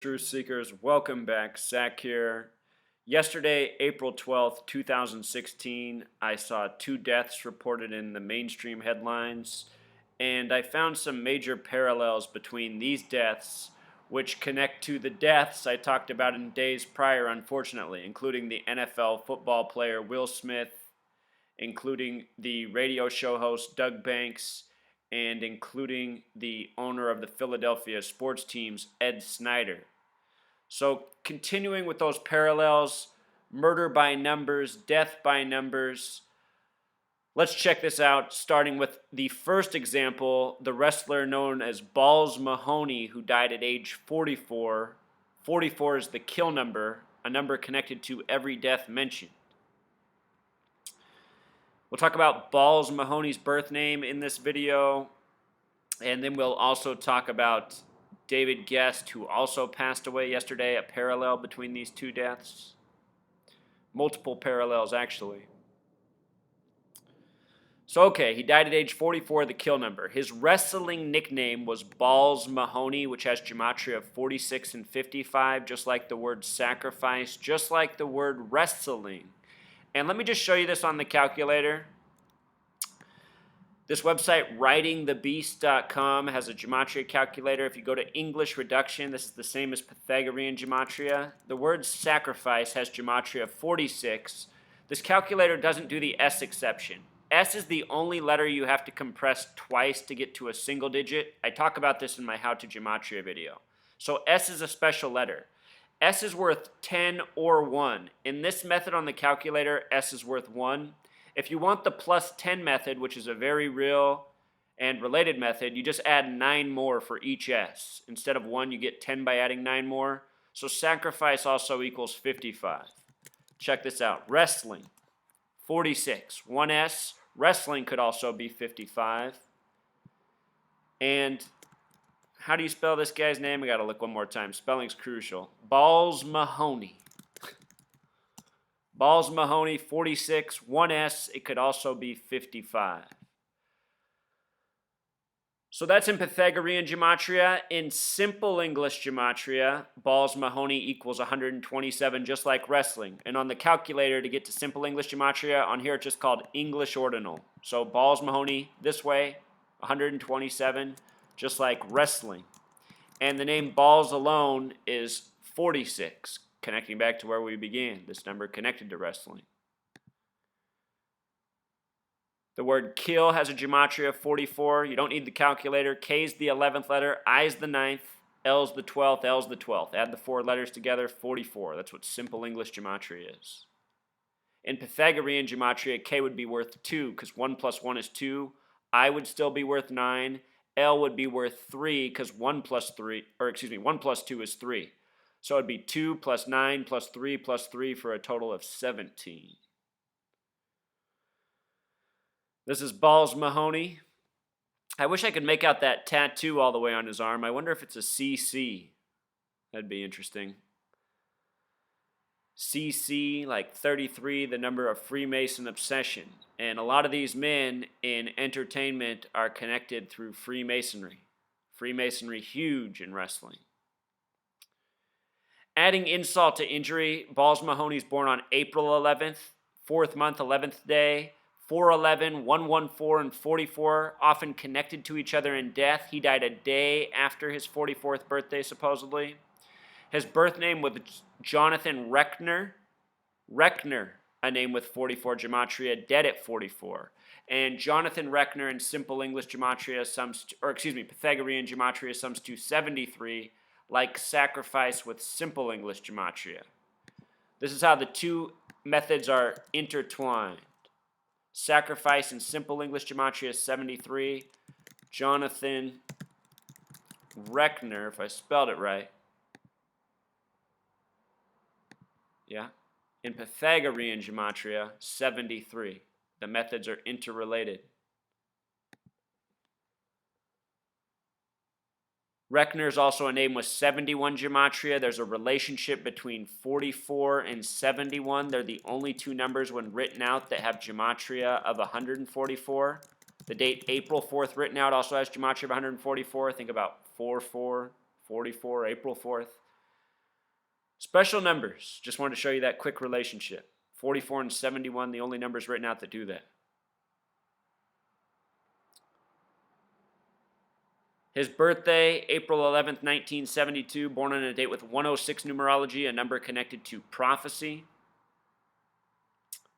Truth Seekers, welcome back. Zach here. Yesterday, April 12th, 2016, I saw 2 deaths reported in the mainstream headlines, and I found some major parallels between these deaths, which connect to the deaths I talked about in days prior, unfortunately, including the NFL football player Will Smith, including the radio show host Doug Banks, and including the owner of the Philadelphia sports teams, Ed Snyder. So, continuing with those parallels, murder by numbers, death by numbers. Let's check this out, starting with the first example, the wrestler known as Balls Mahoney, who died at age 44. 44 is the kill number, a number connected to every death mentioned. We'll talk about Balls Mahoney's birth name in this video, and then we'll also talk about David Gest, who also passed away yesterday, a parallel between these 2 deaths. Multiple parallels, actually. So, okay, he died at age 44, the kill number. His wrestling nickname was Balls Mahoney, which has gematria of 46 and 55, just like the word sacrifice, just like the word wrestling. And let me just show you this on the calculator. This website, writingthebeast.com, has a gematria calculator. If you go to English reduction, this is the same as Pythagorean gematria. The word sacrifice has gematria of 46. This calculator doesn't do the S exception. S is the only letter you have to compress twice to get to a single digit. I talk about this in my How to Gematria video. So S is a special letter. S is worth 10 or 1. In this method on the calculator, S is worth 1. If you want the plus 10 method, which is a very real and related method, you just add 9 more for each S. Instead of 1, you get 10 by adding 9 more. So sacrifice also equals 55. Check this out. Wrestling, 46. 1S. Wrestling could also be 55. And how do you spell this guy's name? I got to look one more time. Spelling's crucial. Balls Mahoney. Balls Mahoney, 46, 1S. It could also be 55. So that's in Pythagorean gematria. In simple English gematria, Balls Mahoney equals 127, just like wrestling. And on the calculator, to get to simple English gematria, on here it's just called English ordinal. So Balls Mahoney this way, 127, just like wrestling. And the name Balls alone is 46. Connecting back to where we began, this number connected to wrestling. The word kill has a gematria of 44. You don't need the calculator. K is the 11th letter, I is the 9th, L is the 12th, L is the 12th. Add the 4 letters together, 44. That's what simple English gematria is. In Pythagorean gematria, K would be worth 2 because 1 plus 1 is 2. I would still be worth 9. L would be worth 3 because 1 plus 2 is 3. So it'd be 2 plus 9 plus 3 plus 3 for a total of 17. This is Balls Mahoney. I wish I could make out that tattoo all the way on his arm. I wonder if it's a CC. That'd be interesting. CC, like 33, the number of Freemason obsession. And a lot of these men in entertainment are connected through Freemasonry. Freemasonry huge in wrestling. Adding insult to injury, Balls Mahoney's born on April 11th, 4th month, 11th day. 411, 114, and 44, often connected to each other in death. He died a day after his 44th birthday, supposedly. His birth name was Jonathan Reckner. Reckner, a name with 44 gematria, dead at 44. And Jonathan Reckner in simple English gematria Pythagorean gematria sums to 73, like sacrifice with simple English gematria. This is how the 2 methods are intertwined. Sacrifice in simple English gematria is 73. Jonathan Reckner, if I spelled it right. Yeah. In Pythagorean gematria, 73. The methods are interrelated. Reckner is also a name with 71 gematria. There's a relationship between 44 and 71. They're the only 2 numbers when written out that have gematria of 144. The date April 4th written out also has gematria of 144. Think about 4-4, 44, April 4th. Special numbers. Just wanted to show you that quick relationship. 44 and 71, the only numbers written out that do that. His birthday, April 11th, 1972, born on a date with 106 numerology, a number connected to prophecy.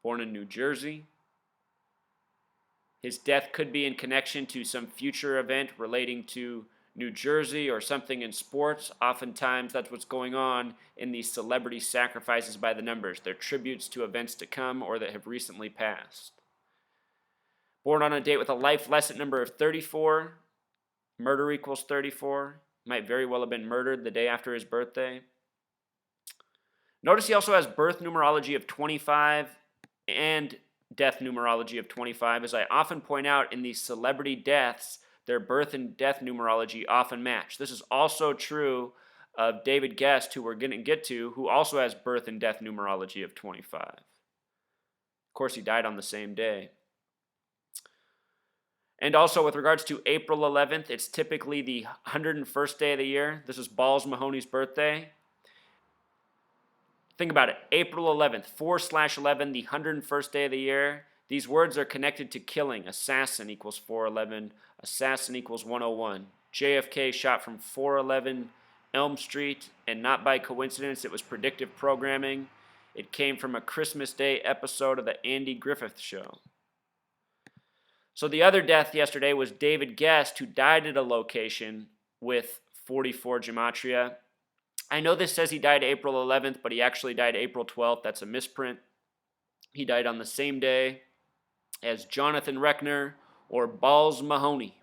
Born in New Jersey. His death could be in connection to some future event relating to New Jersey or something in sports. Oftentimes, that's what's going on in these celebrity sacrifices by the numbers. They're tributes to events to come or that have recently passed. Born on a date with a life lesson number of 34. Murder equals 34. Might very well have been murdered the day after his birthday. Notice he also has birth numerology of 25 and death numerology of 25. As I often point out, in these celebrity deaths, their birth and death numerology often match. This is also true of David Gest, who we're going to get to, who also has birth and death numerology of 25. Of course, he died on the same day. And also, with regards to April 11th, it's typically the 101st day of the year. This is Mahoney's birthday. Think about it. April 11th, 4/11, the 101st day of the year. These words are connected to killing. Assassin equals 411. Assassin equals 101. JFK shot from 411 Elm Street, and not by coincidence, it was predictive programming. It came from a Christmas Day episode of the Andy Griffith Show. So the other death yesterday was David Gest, who died at a location with 44 gematria. I know this says he died April 11th, but he actually died April 12th. That's a misprint. He died on the same day as Jonathan Reckner or Mahoney.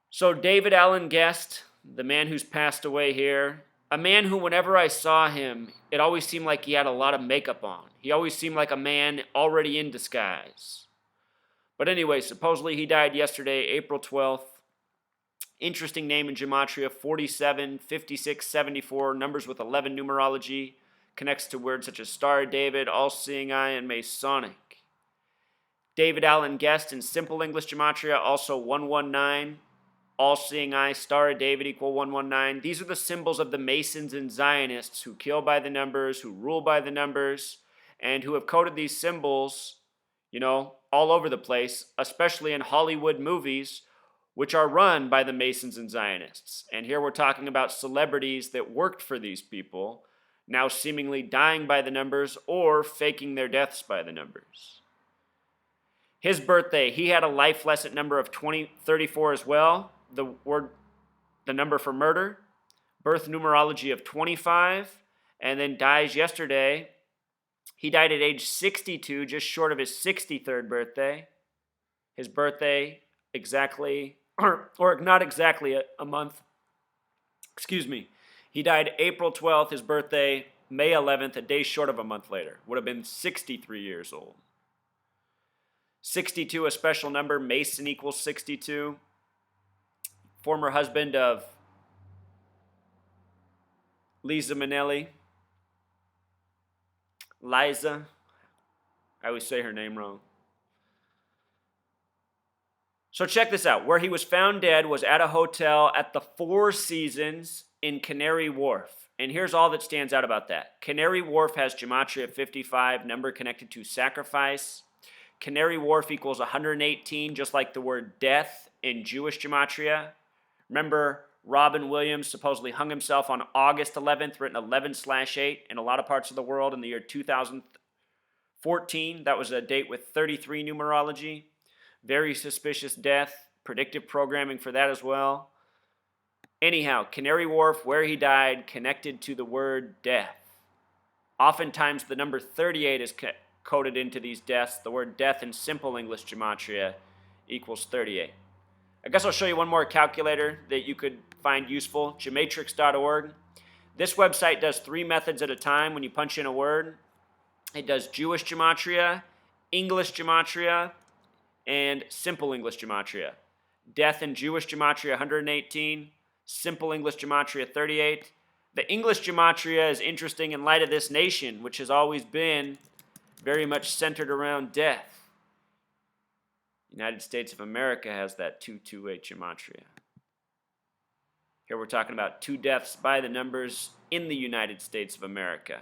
So David Allen Gest, the man who's passed away here, a man who whenever I saw him, it always seemed like he had a lot of makeup on. He always seemed like a man already in disguise. But anyway, supposedly he died yesterday, April 12th. Interesting name in gematria, 47, 56, 74, numbers with 11 numerology, connects to words such as Star of David, All-Seeing Eye, and Masonic. David Allen Gest in simple English gematria, also 119, All-Seeing Eye, Star of David equal 119. These are the symbols of the Masons and Zionists who kill by the numbers, who rule by the numbers, and who have coded these symbols, all over the place, especially in Hollywood movies, which are run by the Masons and Zionists. And here we're talking about celebrities that worked for these people, now seemingly dying by the numbers or faking their deaths by the numbers. His birthday, he had a life lesson number of 34 as well, the number for murder, birth numerology of 25, and then dies yesterday. He died at age 62, just short of his 63rd birthday. His birthday exactly, or not exactly a month. Excuse me. He died April 12th, his birthday, May 11th, a day short of a month later. Would have been 63 years old. 62, a special number. Mason equals 62. Former husband of Liza Minnelli. Liza. I always say her name wrong. So check this out. Where he was found dead was at a hotel at the Four Seasons in Canary Wharf. And here's all that stands out about that. Canary Wharf has gematria of 55, number connected to sacrifice. Canary Wharf equals 118, just like the word death in Jewish gematria. Remember, Robin Williams supposedly hung himself on August 11th, written 11/8 in a lot of parts of the world in the year 2014. That was a date with 33 numerology. Very suspicious death. Predictive programming for that as well. Anyhow, Canary Wharf, where he died, connected to the word death. Oftentimes, the number 38 is coded into these deaths. The word death in simple English gematria equals 38. I guess I'll show you one more calculator that you could find useful, gematrix.org. This website does 3 methods at a time when you punch in a word. It does Jewish gematria, English gematria, and simple English gematria. Death in Jewish gematria, 118. Simple English gematria, 38. The English gematria is interesting in light of this nation, which has always been very much centered around death. United States of America has that 228 gematria. Here we're talking about 2 deaths by the numbers in the United States of America.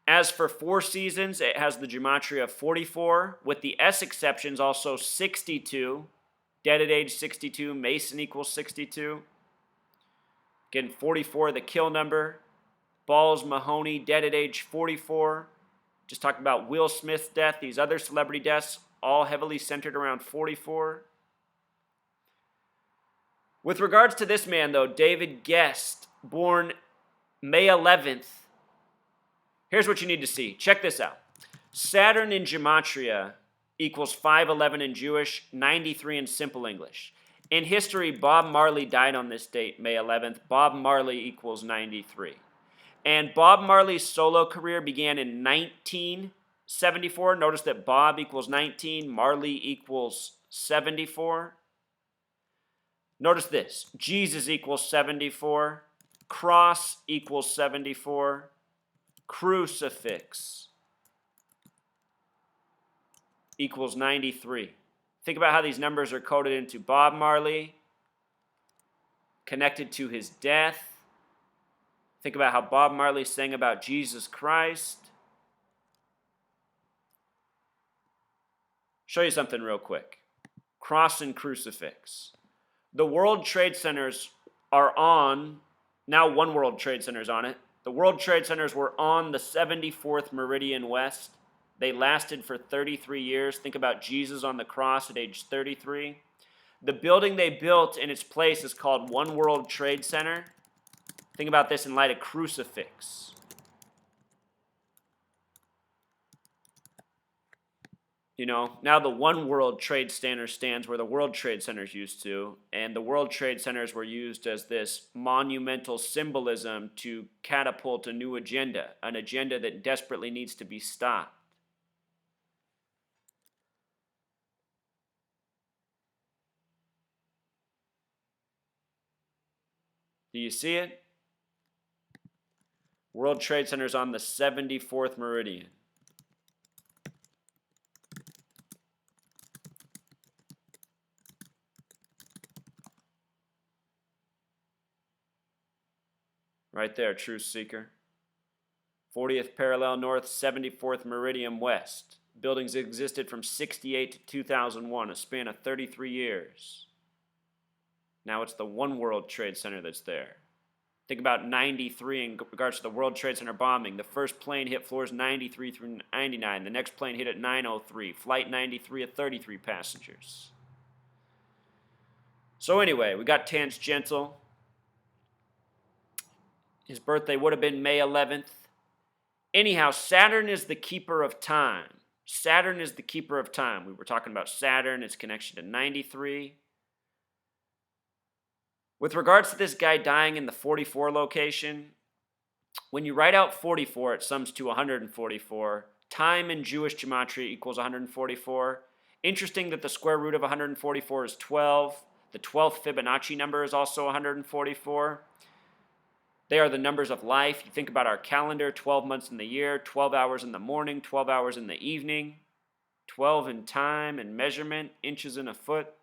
As for 4 seasons, it has the gematria of 44, with the S exceptions also 62. Dead at age 62, Mason equals 62. Again, 44, the kill number. Balls, Mahoney, dead at age 44. Just talked about Will Smith's death. These other celebrity deaths, all heavily centered around 44. With regards to this man, though, David Gest, born May 11th, here's what you need to see. Check this out. Saturn in gematria equals 511 in Jewish, 93 in simple English. In history, Bob Marley died on this date, May 11th. Bob Marley equals 93. And Bob Marley's solo career began in 1974. Notice that Bob equals 19, Marley equals 74. Notice this. Jesus equals 74. Cross equals 74. Crucifix equals 93. Think about how these numbers are coded into Bob Marley, connected to his death. Think about how Bob Marley sang about Jesus Christ. Show you something real quick. Cross and crucifix. The World Trade Centers are on, now One World Trade Center is on it. The World Trade Centers were on the 74th Meridian West. They lasted for 33 years. Think about Jesus on the cross at age 33. The building they built in its place is called One World Trade Center. Think about this in light of crucifix. You know, now the One World Trade Center stands where the World Trade Centers used to, and the World Trade Centers were used as this monumental symbolism to catapult a new agenda, an agenda that desperately needs to be stopped. Do you see it? World Trade Center is on the 74th meridian. Right there, Truth Seeker. 40th parallel north, 74th meridian west. Buildings existed from 68 to 2001, a span of 33 years. Now it's the One World Trade Center that's there. Think about 93 in regards to the World Trade Center bombing. The first plane hit floors 93 through 99. The next plane hit at 903. Flight 93 at 33 passengers. So anyway, we got Tangential. His birthday would have been May 11th. Anyhow, Saturn is the keeper of time. Saturn is the keeper of time. We were talking about Saturn, its connection to 93. With regards to this guy dying in the 44 location, when you write out 44, it sums to 144. Time in Jewish gematria equals 144. Interesting that the square root of 144 is 12. The 12th Fibonacci number is also 144. They are the numbers of life. You think about our calendar, 12 months in the year, 12 hours in the morning, 12 hours in the evening, 12 in time and measurement, inches in a foot.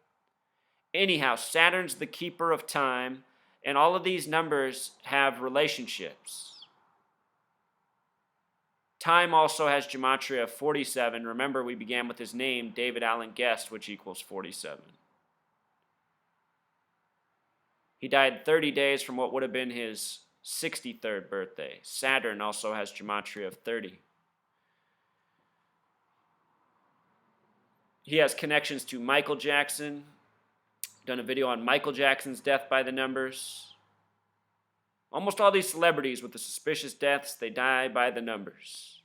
Anyhow, Saturn's the keeper of time, and all of these numbers have relationships. Time also has gematria of 47. Remember, we began with his name, David Allen Gest, which equals 47. He died 30 days from what would have been his 63rd birthday. Saturn also has gematria of 30. He has connections to Michael Jackson. Done a video on Michael Jackson's death by the numbers. Almost all these celebrities with the suspicious deaths, they die by the numbers.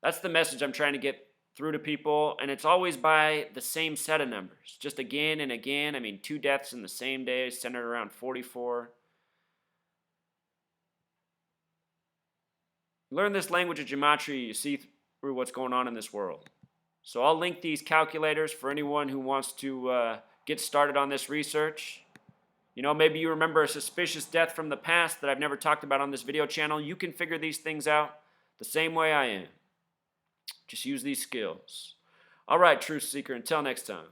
That's the message I'm trying to get through to people, and it's always by the same set of numbers. Just again and again. I mean, 2 deaths in the same day, centered around 44. Learn this language of gematria, you see through what's going on in this world. So I'll link these calculators for anyone who wants to get started on this research. You know, maybe you remember a suspicious death from the past that I've never talked about on this video channel. You can figure these things out the same way I am. Just use these skills. All right, Truth Seeker, until next time.